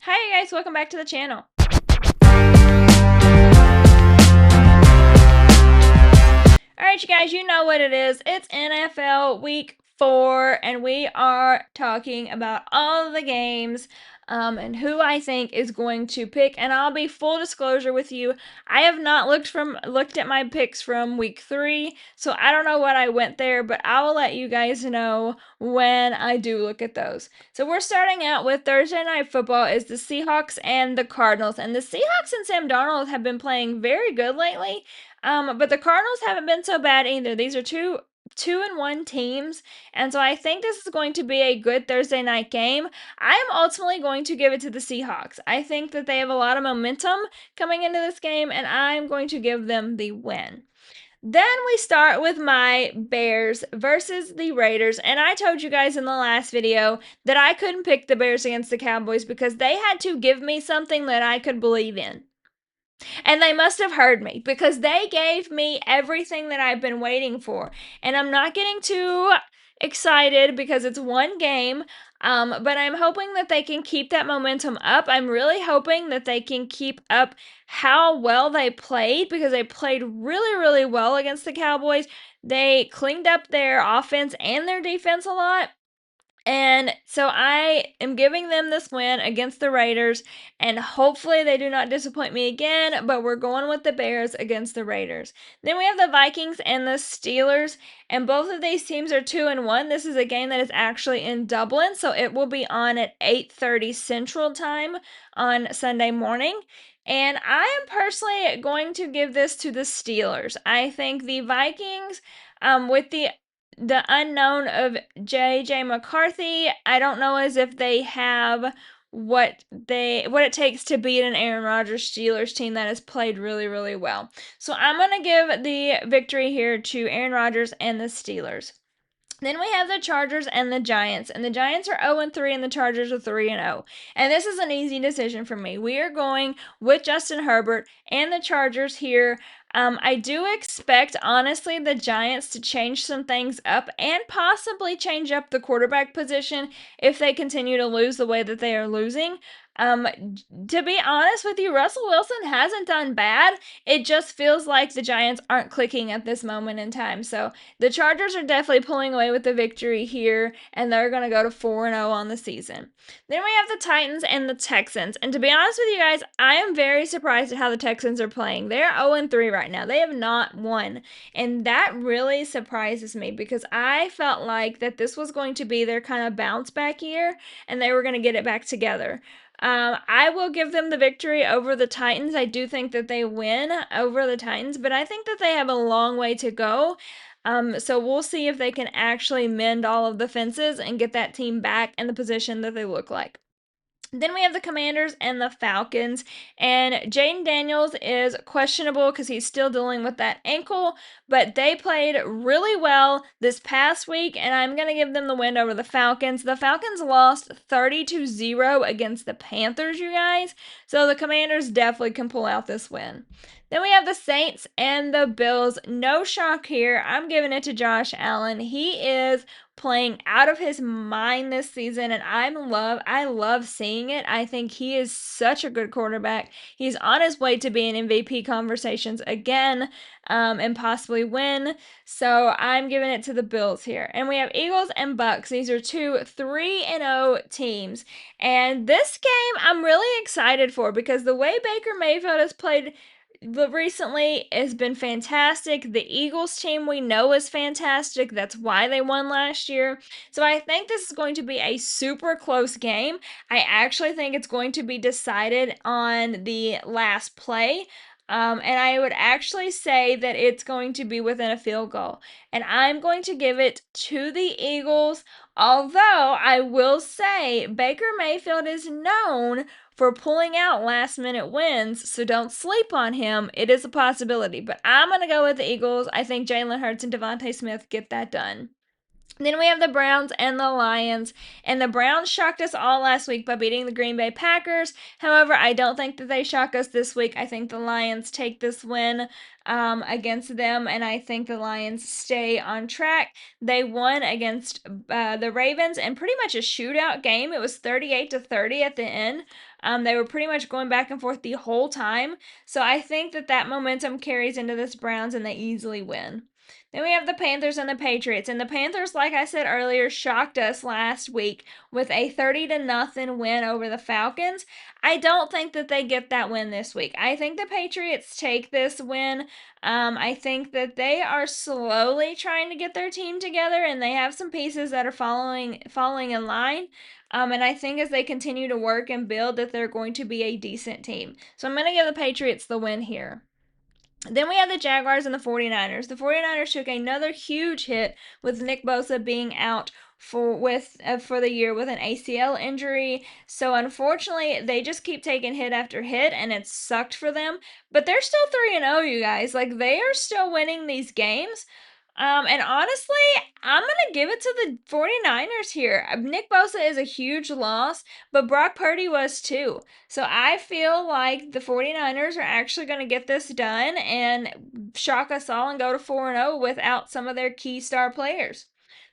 Hi guys, welcome back to the channel. Alright you guys, you know what it is. It's NFL Week 4 and we are talking about all of the games and who I think is going to pick. And I'll be full disclosure with you, I have not looked at my picks from week 3, so I don't know what I went there, but I will let you guys know when I do look at those. So we're starting out with Thursday Night Football is the Seahawks and the Cardinals. And the Seahawks and Sam Darnold have been playing very good lately. But the Cardinals haven't been so bad either. These are two and one teams, and so I think this is going to be a good Thursday night game. I am ultimately going to give it to the Seahawks. I think that they have a lot of momentum coming into this game, and I'm going to give them the win. Then we start with my Bears versus the Raiders, and I told you guys in the last video that I couldn't pick the Bears against the Cowboys because they had to give me something that I could believe in. And they must have heard me because they gave me everything that I've been waiting for. And I'm not getting too excited because it's one game, but I'm hoping that they can keep that momentum up. I'm really hoping that they can keep up how well they played because they played really, really well against the Cowboys. They cleaned up their offense and their defense a lot. And so I am giving them this win against the Raiders, and hopefully they do not disappoint me again, but we're going with the Bears against the Raiders. Then we have the Vikings and the Steelers, and both of these teams are 2-1. This is a game that is actually in Dublin, so it will be on at 8:30 Central Time on Sunday morning. And I am personally going to give this to the Steelers. I think the Vikings, with the unknown of J.J. McCarthy, I don't know as if they have what it takes to beat an Aaron Rodgers Steelers team that has played really, really well. So I'm going to give the victory here to Aaron Rodgers and the Steelers. Then we have the Chargers and the Giants. And the Giants are 0-3 and the Chargers are 3-0. And this is an easy decision for me. We are going with Justin Herbert and the Chargers here. I do expect, honestly, the Giants to change some things up and possibly change up the quarterback position if they continue to lose the way that they are losing. To be honest with you, Russell Wilson hasn't done bad. It just feels like the Giants aren't clicking at this moment in time. So the Chargers are definitely pulling away with the victory here, and they're going to go to 4-0 on the season. Then we have the Titans and the Texans. And to be honest with you guys, I am very surprised at how the Texans are playing. They're 0-3 right now. They have not won. And that really surprises me because I felt like that this was going to be their kind of bounce back year and they were going to get it back together. I will give them the victory over the Titans. I do think that they win over the Titans, but I think that they have a long way to go. So we'll see if they can actually mend all of the fences and get that team back in the position that they look like. Then we have the Commanders and the Falcons, and Jaden Daniels is questionable because he's still dealing with that ankle, but they played really well this past week, and I'm going to give them the win over the Falcons. The Falcons lost 30-0 against the Panthers, you guys, so the Commanders definitely can pull out this win. Then we have the Saints and the Bills. No shock here. I'm giving it to Josh Allen. He is playing out of his mind this season, and I love seeing it. I think he is such a good quarterback. He's on his way to being MVP conversations again, and possibly win. So I'm giving it to the Bills here. And we have Eagles and Bucks. These are two 3-0 teams. And this game I'm really excited for because the way Baker Mayfield has played recently has been fantastic. The Eagles team we know is fantastic. That's why they won last year. So I think this is going to be a super close game. I actually think it's going to be decided on the last play. And I would actually say that it's going to be within a field goal. And I'm going to give it to the Eagles. Although I will say Baker Mayfield is known for pulling out last minute wins, so don't sleep on him. It is a possibility, but I'm going to go with the Eagles. I think Jalen Hurts and Devontae Smith get that done. Then we have the Browns and the Lions, and the Browns shocked us all last week by beating the Green Bay Packers. However, I don't think that they shock us this week. I think the Lions take this win against them, and I think the Lions stay on track. They won against the Ravens in pretty much a shootout game. It was 38-30 at the end. They were pretty much going back and forth the whole time. So I think that momentum carries into this Browns and they easily win. Then we have the Panthers and the Patriots. And the Panthers, like I said earlier, shocked us last week with a 30-0 win over the Falcons. I don't think that they get that win this week. I think the Patriots take this win. I think that they are slowly trying to get their team together, and they have some pieces that are falling in line. And I think as they continue to work and build, that they're going to be a decent team. So I'm going to give the Patriots the win here. Then we have the Jaguars and the 49ers. The 49ers took another huge hit with Nick Bosa being out for the year with an ACL injury. So unfortunately, they just keep taking hit after hit and it sucked for them. But they're still 3-0, you guys. Like, they are still winning these games. And honestly, I'm going to give it to the 49ers here. Nick Bosa is a huge loss, but Brock Purdy was too. So I feel like the 49ers are actually going to get this done and shock us all and go to 4-0 without some of their key star players.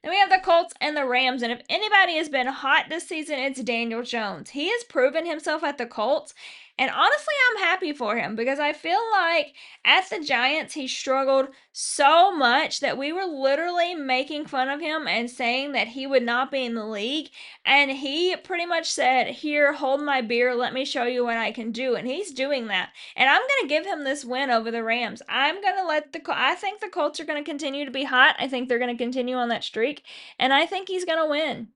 Then we have the Colts and the Rams, and if anybody has been hot this season, it's Daniel Jones. He has proven himself at the Colts, and honestly, I'm happy for him because I feel like at the Giants, he struggled so much that we were literally making fun of him and saying that he would not be in the league. And he pretty much said, "Here, hold my beer. Let me show you what I can do." And he's doing that. And I'm going to give him this win over the Rams. I think the Colts are going to continue to be hot. I think they're going to continue on that streak. And I think he's going to win.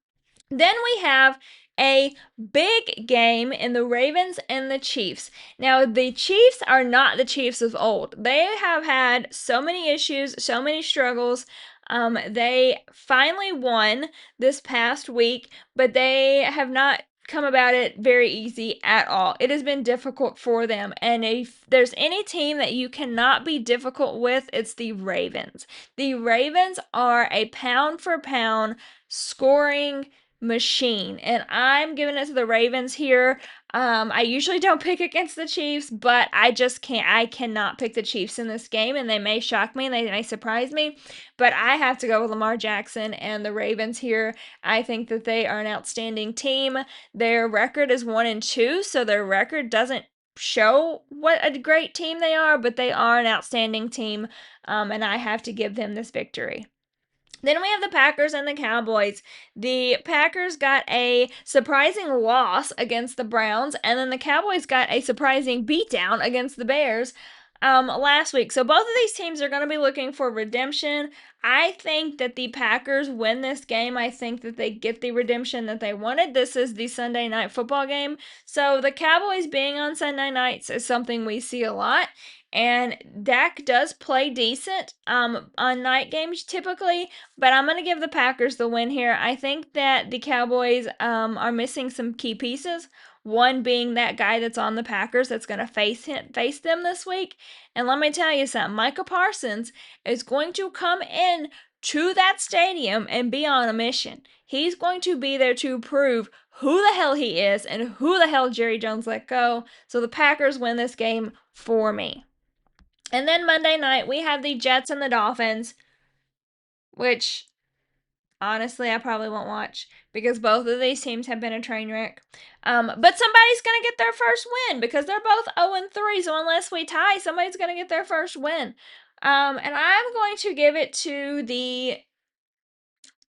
Then we have a big game in the Ravens and the Chiefs. Now, the Chiefs are not the Chiefs of old. They have had so many issues, so many struggles. They finally won this past week, but they have not come about it very easy at all. It has been difficult for them. And if there's any team that you cannot be difficult with, it's the Ravens. The Ravens are a pound for pound scoring machine, and I'm giving it to the Ravens here. I usually don't pick against the Chiefs, but I just can't. I cannot pick the Chiefs in this game, and they may shock me and they may surprise me, but I have to go with Lamar Jackson and the Ravens here. I think that they are an outstanding team. Their record is 1-2, so their record doesn't show what a great team they are, but they are an outstanding team, and I have to give them this victory. Then we have the Packers and the Cowboys. The Packers got a surprising loss against the Browns, and then the Cowboys got a surprising beatdown against the Bears last week. So both of these teams are going to be looking for redemption. I think that the Packers win this game. I think that they get the redemption that they wanted. This is the Sunday night football game. So the Cowboys being on Sunday nights is something we see a lot. And Dak does play decent on night games typically, but I'm going to give the Packers the win here. I think that the Cowboys are missing some key pieces. One being that guy that's on the Packers that's going to face them this week. And let me tell you something, Micah Parsons is going to come in to that stadium and be on a mission. He's going to be there to prove who the hell he is and who the hell Jerry Jones let go. So the Packers win this game for me. And then Monday night, we have the Jets and the Dolphins, which honestly I probably won't watch because both of these teams have been a train wreck. But somebody's going to get their first win because they're both 0-3. So unless we tie, somebody's going to get their first win. And I'm going to give it to the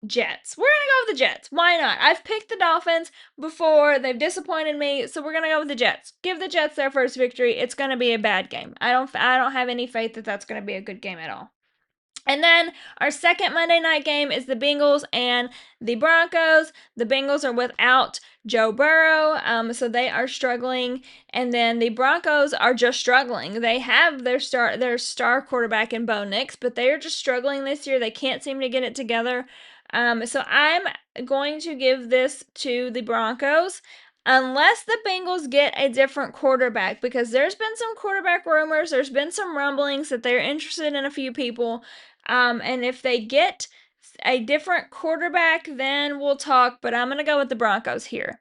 Jets. We're going to go with the Jets. Why not? I've picked the Dolphins before. They've disappointed me, so we're going to go with the Jets. Give the Jets their first victory. It's going to be a bad game. I don't have any faith that that's going to be a good game at all. And then our second Monday night game is the Bengals and the Broncos. The Bengals are without Joe Burrow, so they are struggling. And then the Broncos are just struggling. They have their star quarterback in Bo Nix, but they are just struggling this year. They can't seem to get it together. So I'm going to give this to the Broncos. Unless the Bengals get a different quarterback, because there's been some quarterback rumors, there's been some rumblings that they're interested in a few people. And if they get a different quarterback, then we'll talk, but I'm going to go with the Broncos here.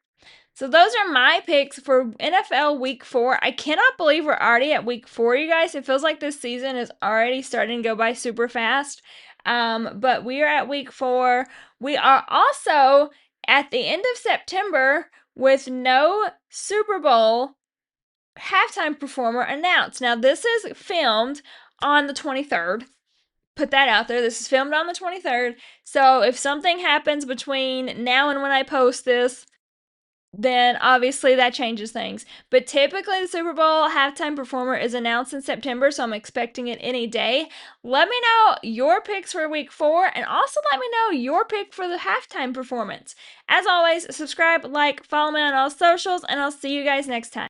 So those are my picks for NFL Week 4. I cannot believe we're already at Week 4, you guys. It feels like this season is already starting to go by super fast. But we are at Week 4. We are also at the end of September with no Super Bowl halftime performer announced. Now, this is filmed on the 23rd. Put that out there. This is filmed on the 23rd. So if something happens between now and when I post this, then obviously that changes things. But typically, the Super Bowl halftime performer is announced in September, so I'm expecting it any day. Let me know your picks for week 4, and also let me know your pick for the halftime performance. As always, subscribe, like, follow me on all socials, and I'll see you guys next time.